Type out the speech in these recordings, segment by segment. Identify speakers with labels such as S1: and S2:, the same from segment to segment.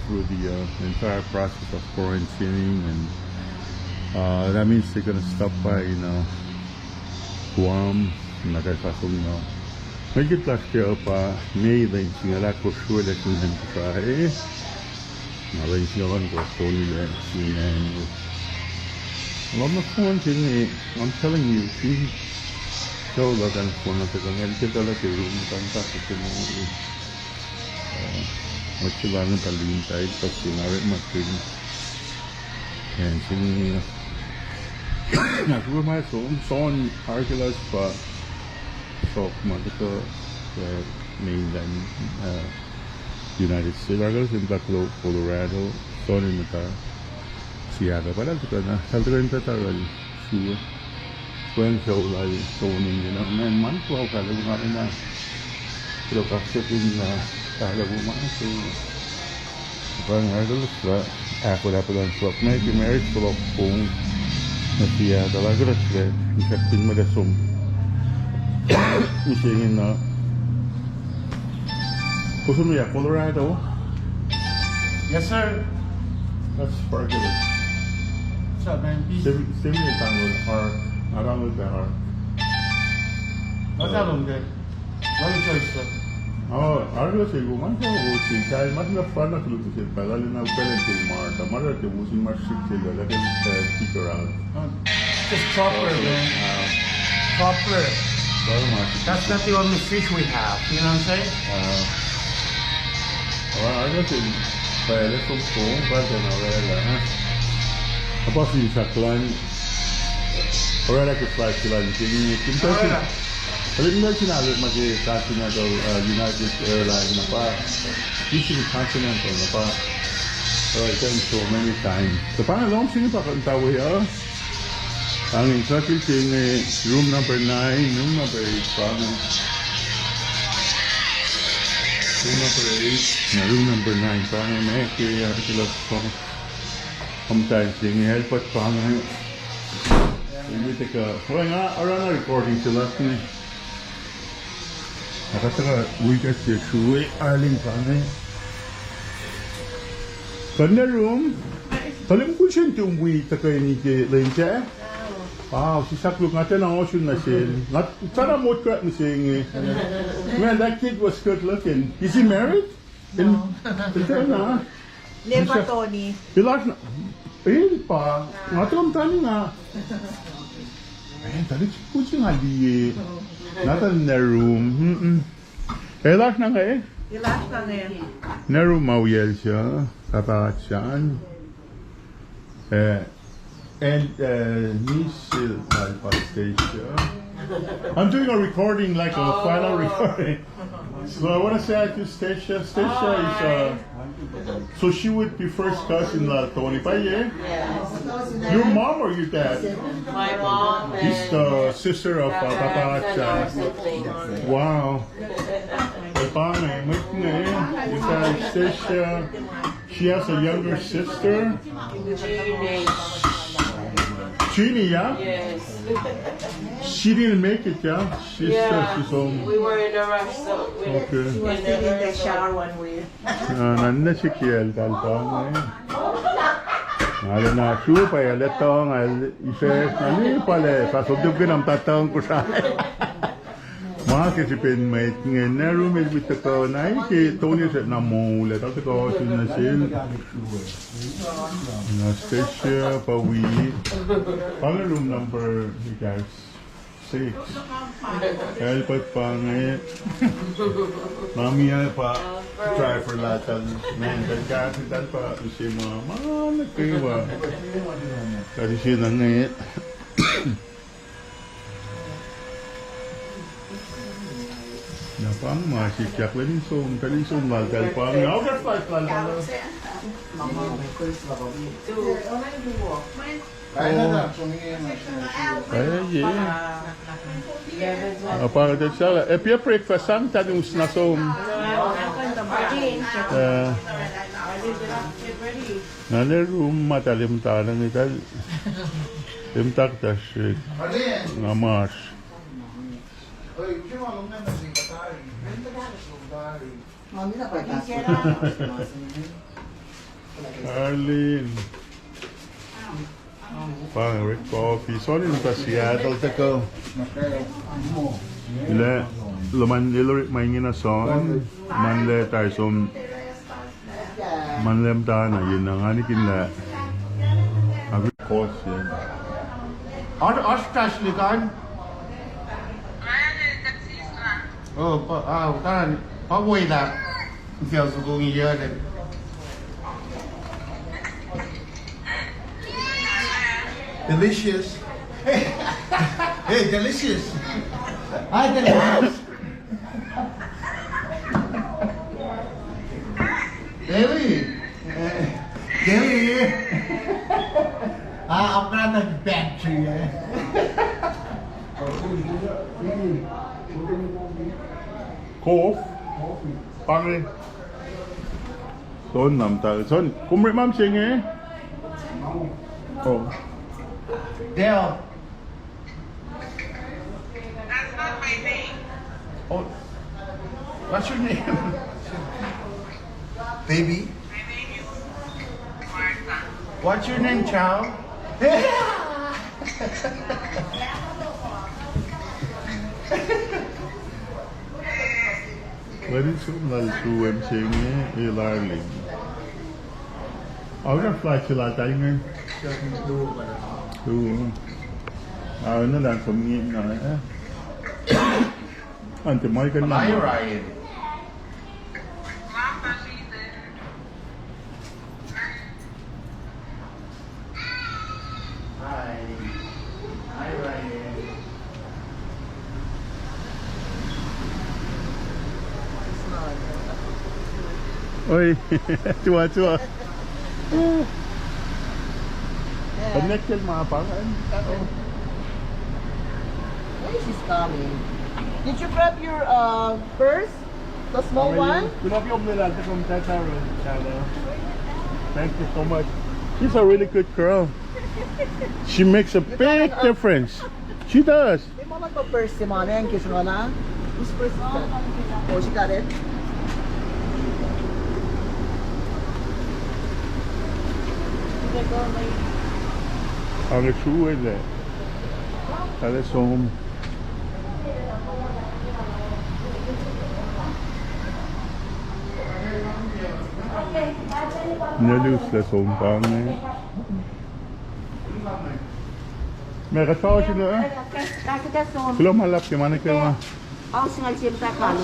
S1: through the entire process of quarantining, and that means they're gonna stop by, Guam, nagkakasong, medyo last year pa, May 20 la KOSRAE la kunan KOSRAE, na 20 ko Tony and I'm telling you, so look at one of the kita lagi room tanta kita mo machilang talintay pag sinari matin and sing nagrumay son arkilas pa so magito mainland United States arkilas in Colorado son in the Seattle padahal kita na saltukan tatal sure when so like toning man man ko kala ko na pero kasi kala ko man so parang ardos la ako dapat ang swap na yung marriage ko kung nasiya talaga rin infecting mo dasong isingin na gusto mo ya Colorado?
S2: Yes sir.
S1: That's sparkling.
S2: What's up man?
S1: Stimulate or around the heart.
S2: What's up okay? What choice sir?
S1: Algo se guman ko si kay mas na fun na club si pala na upelen til mar da mar te usi mar ship til la can stick around.
S2: Just chopper man. Chopper.
S1: Very much.
S2: That's not the only fish we have. You know what I'm saying?
S1: Algo se pala ko pa na wala ha. Apa si saklan? Ora que faz sila ni kinto si. Pero hindi sinabi mag-kasi na daw United Airlines na pa. Usually Continental na pa. So I done so many times. So parang alam sino pa kung tawo ya. Ang instructor sing room number 9, room number 8 parang. Room number 9 parang may kaya sila pa. Sometimes sing help at parang. Hindi teka. Wala nga, around na recording sila. Nakataka uikas siya suwe aling panay. Kanda room. Talim ko siya yung uwi takay ni Lencha. Si Sakluk natin ang ocean na siya. Sana mo kat na siya. Man, that kid was good looking. Is he married?
S3: No.
S1: Na.
S3: Never Tony.
S1: Pilas na. Pa. Natong tani nga. Man, tali ko siya nga di. Natan na room. Elas na nga eh.
S3: Ilas na ngayon.
S1: Na room mawiyel siya. Kaparat siya. And Miss Alpha I'm doing a recording, like a final recording. So I want to say to Stacia. Stacia is so she would be first cousin la Tony pa yeah?
S4: Yes.
S1: Your mom or your dad?
S4: My mom and
S1: He's the sister of Papa. Wow. Stacia, she has a younger sister. Jeannie, yeah?
S4: Yes.
S1: She didn't make it, yeah? She's home.
S4: We were in a rush, so we
S1: Okay.
S3: She was still in the shower one way.
S1: Nanda si Kiel talpang eh. Nalo na siya pa ya letong ises nali pala sa subdub ng tatang ko sa. Mga kisipin may na room is with the ko na ki Tony sa na mo le ta ko sinasin. Na station pa we. Pang room number you guys 6. Help pa ngayon. Mami pa driver lahat men kasi dan pa si mama nagkiwa. Kasi siya na ngayon. Napang masih siap lagi tadi lagal pang okay flight lagal. Apa ada salah? Pia breakfast sang tadi usna som. Nale room matalim talang ital. Imtak tas ngamas. Arlene. Fine, Rick Coffee. Sorry, nung Seattle tako. Ile, luman nilo maingin na son. Manle tayo som. Manlem tayo na yun ang hanikin la. Agri course yan.
S2: Australian. Tao, có vui là giờ sự cô nghĩ giờ này.
S5: Delicious. Hey, delicious.
S2: Ai delicious. Deli.
S5: Deli. I'm not a bacteria.
S1: Cough. Pangli. Son nam ta. Son, kumri mam sing eh. Oh.
S2: Dale.
S4: That's not my name.
S2: Oh. What's your name?
S5: Baby.
S4: My name is Martha.
S2: What's your name, child?
S1: Very soon I'll do em sing eh. Ilarling. Ako na fly sila tayo ngayon. Nó đang phụng nghiêm rồi á. Anh thì mấy cái
S2: Hi,
S1: năm
S2: Ryan.
S4: Mama, she's there.
S2: Hi. Hi, Ryan.
S1: ôi chua chua connect trên mà phản anh
S3: She's coming. Did you grab your purse? The small one?
S1: Pinapiyom nila sa kompletar channel. Thank you so much. She's a really good girl. She makes a big difference. She does.
S3: May mga purse si Mama. Yan, kiss mo na. Whose purse is that? Oh, she got it.
S1: Alle schuhe der. Alles so. Nelus der so bang. Mer ta shi nữa. Belum halap ke mana ke ma?
S6: Ang singal siyempre kalo,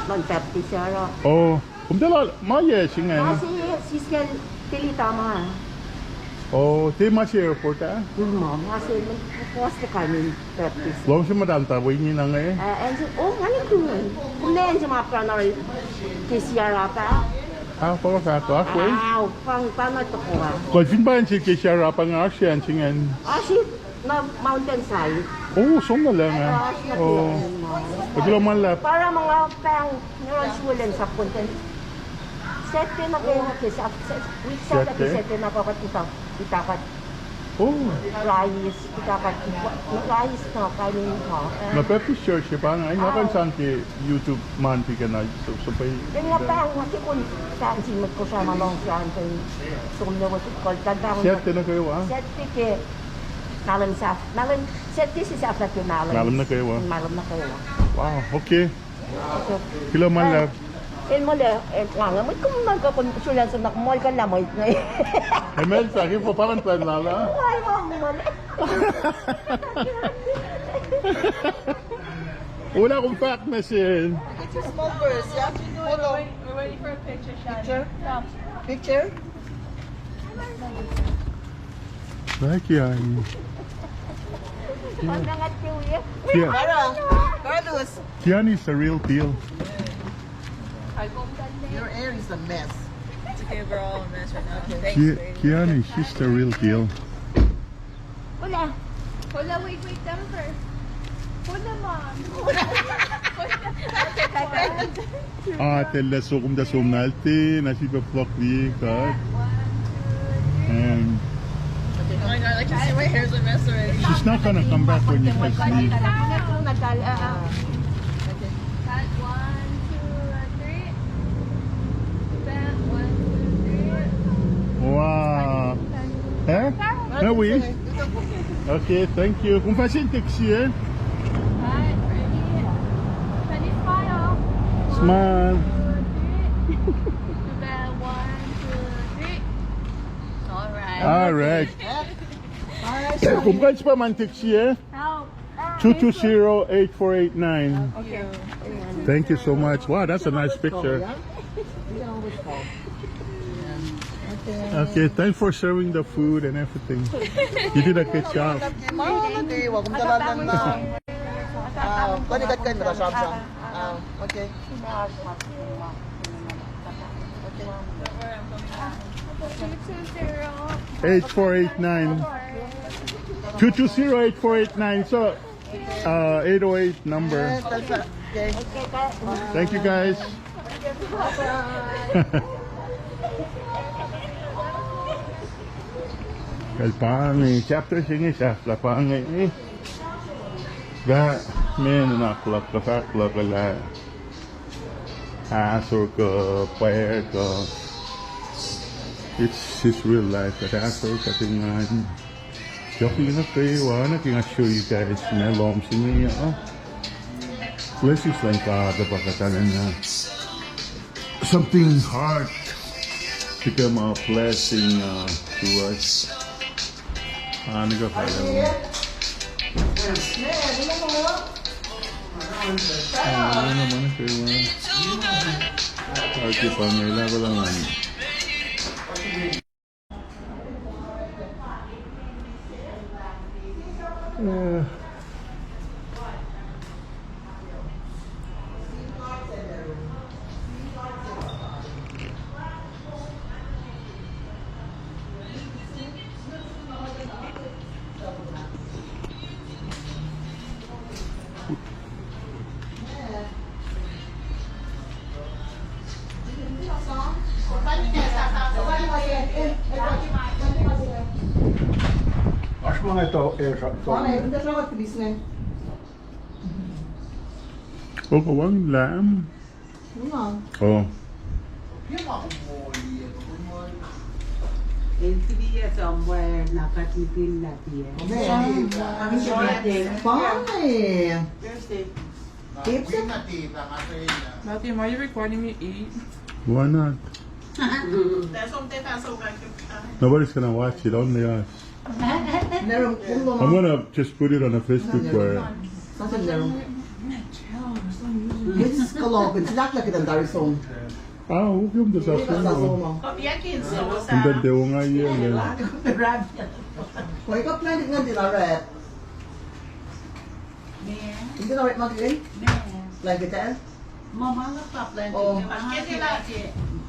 S6: mag-tapti siya ro.
S1: Oh, kumdala ma ye singa.
S6: Kasi siskel tilitama.
S1: Oh, te ma si airport ah.
S6: Yung mo, kasi nagposte kami tapti.
S1: Long si madam ta wi ni nang eh.
S6: And so, oh, ngani kuman. Kung na siya mapranor kisiyara pa.
S1: Ah, pala ka to ah, wi.
S6: Paano ito ko ha?
S1: Ko fin ba si ke siya pa nga siya singan.
S6: Kasi, na mountainside.
S1: Oh, so na lang ah. Oh. Paglo man la.
S6: Para mga pang neuron sa punten. Sete na kayo kasi week sa
S1: Sete?
S6: sete na itakat
S1: Oh.
S6: rice, itakat rice na kanin ko.
S1: Mapepi church pa nga ay nakan san ke YouTube man ti ka na so pa.
S6: Yung nga pang kasi kung saan si magkusama lang siya ang sumlo ko tandang.
S1: Sete na kayo ah.
S6: Sete ke nalan sete si sa after nalan.
S1: Malam na kayo ah.
S6: Malam na kayo.
S1: Wow, okay. Kilo man la.
S6: Mo le nga mo kung magkakonsulan sa nakmol ka na mo.
S1: Ay men sa akin po parang plan lala.
S6: Ay mo.
S1: Wala akong fact machine.
S3: It's a small purse, yeah? Hold on.
S4: We're waiting for a picture, Shani.
S3: Picture? Picture?
S1: Like yan.
S6: Ang nangat tiwi.
S1: Yeah.
S3: Carlos,
S1: Kian is the real deal.
S3: your hair is a mess.
S4: It's okay, we're all a mess right now. Thanks, baby.
S1: Kian, she's the real deal.
S6: Wala.
S7: Hola, wait, them first. Hola, mom.
S1: Tella sukum da sumnalti, nasi ba flock di kat. And
S4: Oh my god, like you see my hair's a mess already.
S1: she's not gonna come back when you can sleep.
S7: Cut 1, 2, 3. Back 1, 2, 3.
S1: Wow. oui. Ok, thank you. Kung pa siya taxi eh.
S7: Alright, ready? Ready, smile.
S1: Smile.
S7: 1, 2, 3. Do that. 1, 2, 3. Alright.
S1: Alright. Kung pa siya man taxi eh.
S7: Help.
S1: 220-8489.
S7: Okay.
S1: Thank you so much. Wow, that's a nice picture.
S3: You can always call.
S1: Okay, thanks for sharing the food and everything. You did a good job.
S3: Hindi, wag mong dalalan na. Panikat kayo, marasam siya. Okay.
S1: 8489. 220-8489. So, 808 number.
S3: Okay.
S1: Thank you guys. Kalpangi chapter singi sa lapangi eh. Ga men na klak la. Asur ko pair ko. It's his real life at asur katingan. Joking na kayo, na kinga show you guys na lom singi Blessings lang ka kapakatanan na something hard become a blessing to us. Ano ka pala mo? Ano naman kayo? Okay pa, may lago lang ano.
S5: Acho que não é tão.
S3: Hindi siya mag-please na.
S1: Oh, kawang lam.
S3: Ano?
S1: Oh.
S8: somewhere nakatipin na tiyan.
S3: Fine. Tips it.
S4: Matthew, why are you recording me eat?
S1: Why not? Nobody's gonna watch it, only us.
S3: Meron ulo
S1: I'm
S3: mo.
S1: gonna just put it on a Facebook where
S3: Something meron. Yes, kalobin. Sinakla kita ang Darizon.
S1: huwag yung dasasyon
S3: Sa
S1: mo.
S3: mo.
S1: Ang dandewa nga yan eh.
S3: Kung ikaw planet nga din rap. Hindi na rap mag-i? Like it eh?
S8: Mama nga pa plan.
S3: Oh.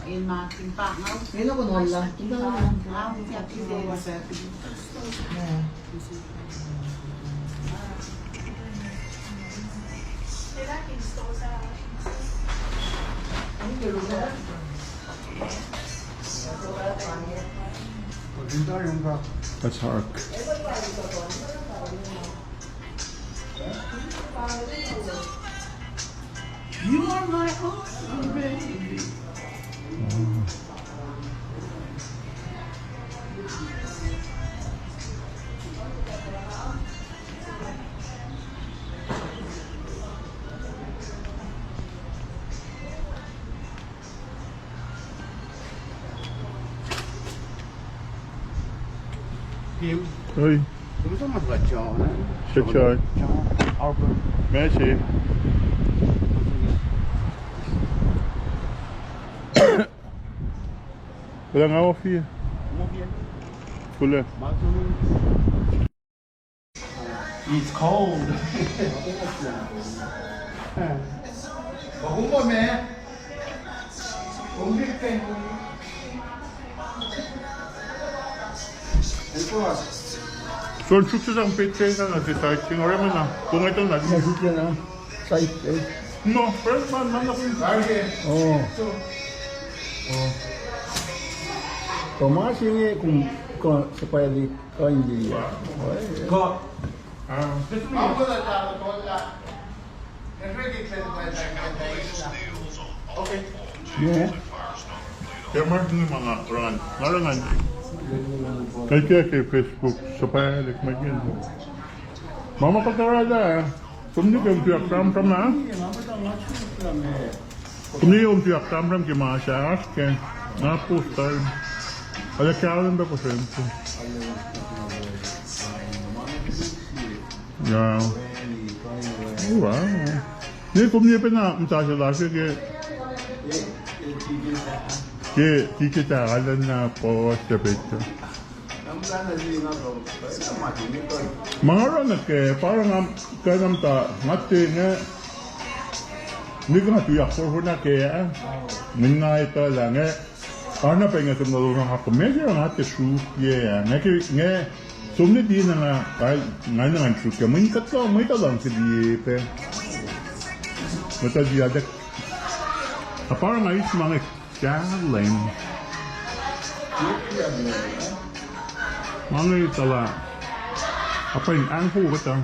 S8: In marking pa nga.
S3: Yun ako noon lang. Hindi na lang.
S1: That's Hark.
S8: You are my awesome baby.
S1: Oi,
S5: Come sa mga John?
S1: Shachar.
S5: Albert.
S1: Merci. Hoe lang hou je hier? Voelen.
S5: It's cold. Waarom man? Waarom dit pen?
S1: So, een zoekje zo'n pizza dan als je tijd ging. Hoor je me nou? Kom je dan naar die?
S3: Zit yan ah. Site eh.
S1: No, first man, man nog niet.
S3: Oh. Thomas ini kung supaya di hindi.
S5: Got.
S1: Okay.
S3: Yeah.
S1: Kaya mark ng mga run. Narangan. Kay Facebook sa palik magin. Mama katarada. Kumni kung tiyak tam na. Kumni yung tiyak tam ki masyas ke. Na postal. Ada kailan ba ko sento? Ya. Wow. Ni kumni pa na mtasya lasa ke kita alam na po sa picture. Mga ranak parang kanam ta ngati nga ni nga tuyak ko na kaya nga ito lang ano pa nga tumulong ako medyo nga ate shoot nga sumni di na nga nga shoot ka may katlo may talang si di pe mata di ada parang ayos mga galing mga itala apa yung angko ka ta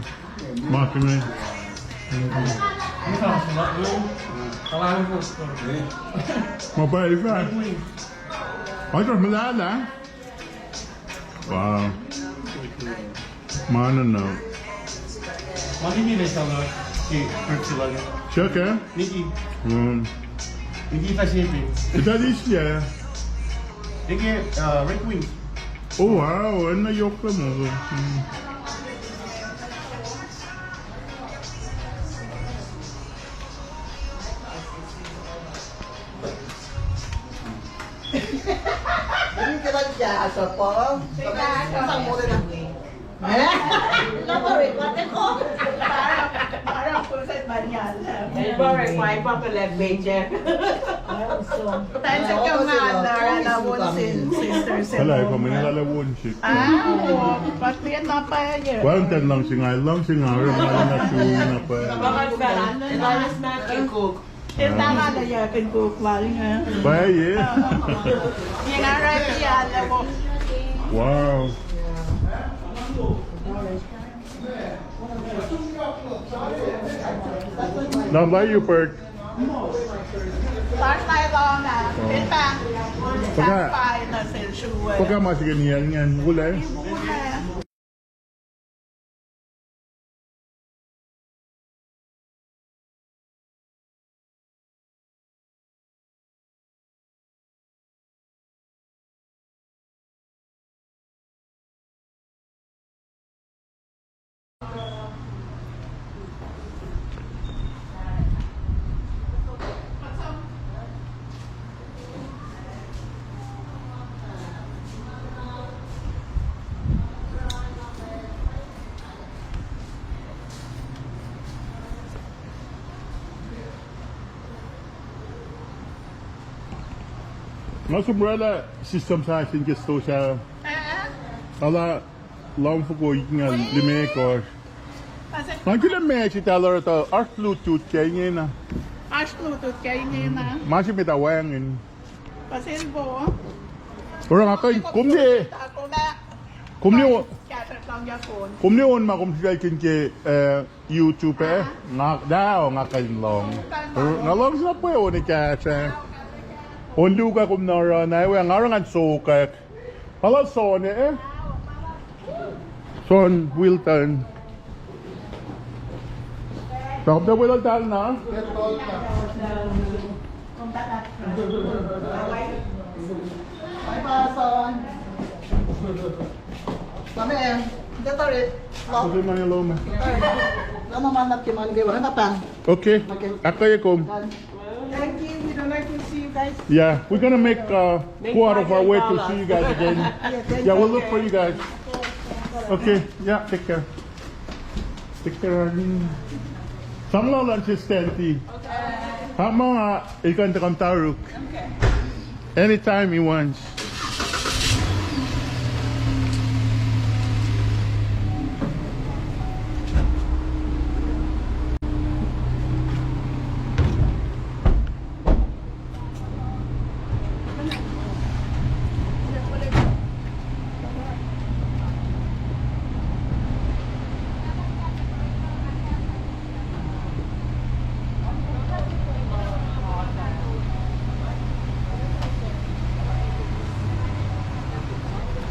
S1: mga kime mabay ka ay ito malala wow mana na
S2: Magiging sa mga sila.
S1: siya ka?
S2: Niki Pacific.
S1: ita di siya
S2: Niki Red Wing.
S1: oh wow ano yok ka mo
S3: Hindi ka lang siya, asa po. Isang mo rin ang... Laboratory, pati ko. Parang kung saan man yan. Laboratory, may papalag, major. Tayo sa commander, alawon sisters.
S1: wala ko may nalalawon siya
S3: Pati yan na pa yan.
S1: Kuwantan lang singar mga na siya na pa
S3: Lalas na cook. Tama na yan, cook, maling ha.
S1: baye
S3: Yung arabi yan, mo.
S1: wow now by you Bert
S3: Part tayo lang na. Kita.
S1: Pagka-
S3: Sakpay na sensure.
S1: pagka masigan yan gulay Mas umbrella system sa akin gusto siya ala lang ko nga lime ko Nanti me si talar to art Bluetooth kaya na
S3: Ash Bluetooth kayo ngayon na.
S1: masih minta wangin
S3: Pasilbo.
S1: orang akan
S3: Ako na.
S1: kumni
S3: Kaya lang yung phone.
S1: kumni on ma kum siya kinke YouTube nga daw nga kan long nga long sa po on ka siya on duga kum nara na we nga rangan sokak hala son son Wilton Stop the wheel down na.
S3: Bye bye son. Kami dito rin.
S1: Kasi man yung loma.
S3: Lama manap ki man gay wala pa.
S1: Okay. Akay kom.
S3: Thank you. We don't like to see you guys.
S1: Yeah, we're gonna make go out of our way to see you guys again. Yeah, we'll look for you guys. Okay. Yeah, take care. Take care, Arlene. Samla lang si Stenti. Mga ikan takam taruk. Anytime he wants.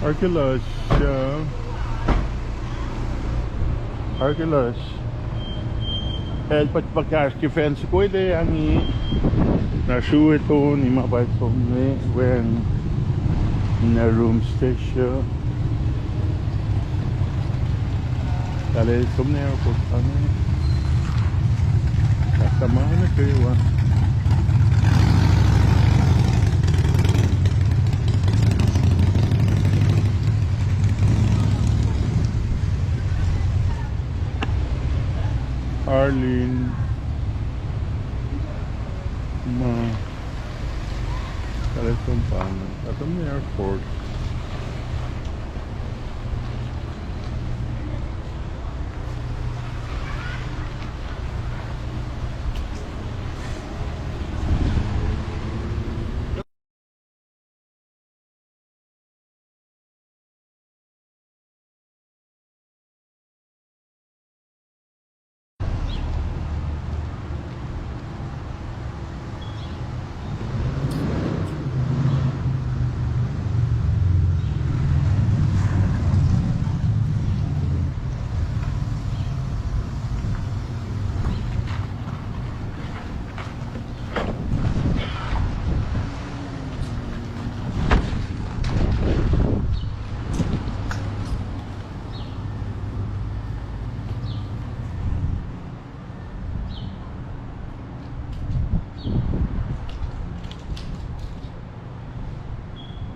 S1: Arkeologisch, ja. Arkeologisch. El pagkakash fence ko ide ang na shoe ito ni mabay somne when na room station. Dale somne airport ano. Kasama na kayo. Arlene Kalitumpangan at ang airport.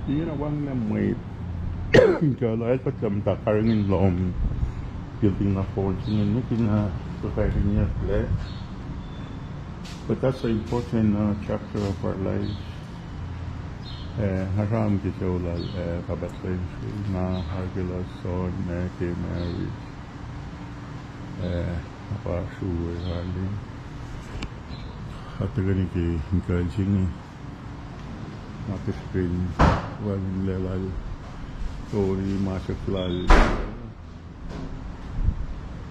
S1: Yun ang wang na wait. Kalau ay pagkam takarangin lom building na fortune ni kina sukainya flat. But that's an important chapter of our lives. Haram kitolal kabatay na hargila son na kay marriage. Apa shuwe hali. At gani ki encouraging ni. Screen walang lelal story masaklal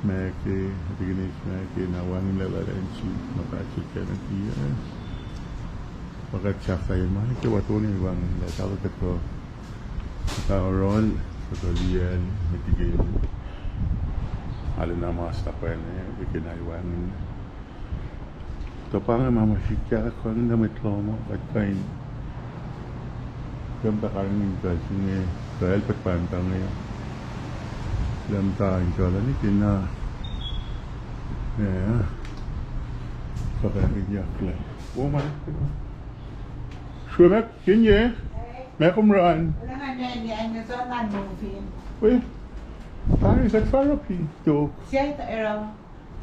S1: meke dignis meke na walang lelal enchi makachil kena pakat chafay man ke watoni wang la talo ko ta rol so lian mitigil ala na masta pa ne bikinay wang to pang mama shikya ko na metlomo at kain Jam tak angin ke sini, saya lepas pantang ni. Jam tak insyaAllah ni kena, ya, pakai minyak lah. Oh mana? Sudah kini, macam ran.
S3: Wala nga niya niya sa non-moving.
S1: Weh, tayo kat farap itu.
S3: Siya ito eraw.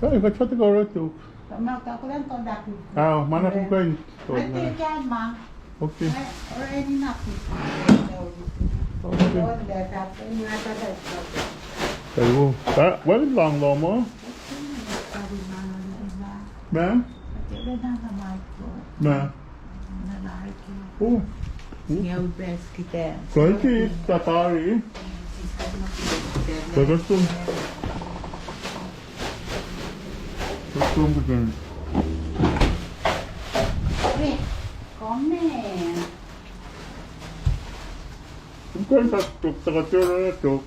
S1: Tayo kat satu orang tu.
S3: Pamata ko lang to dati.
S1: Ah, mana pun kain.
S3: Nanti yan ma.
S1: Okay.
S3: Already na po.
S1: Okay.
S3: Oo, data po. Yung nasa data.
S1: Tayo. Well, long lomo. Ma'am?
S3: Kailan na naman po.
S1: Ma'am.
S3: Nalalaki.
S1: Oh.
S3: Ngayon best kita.
S1: Kunci safari. Bagus tu. Betul betul.
S3: Come.
S1: Bukan tak tuk tak kacau tuk.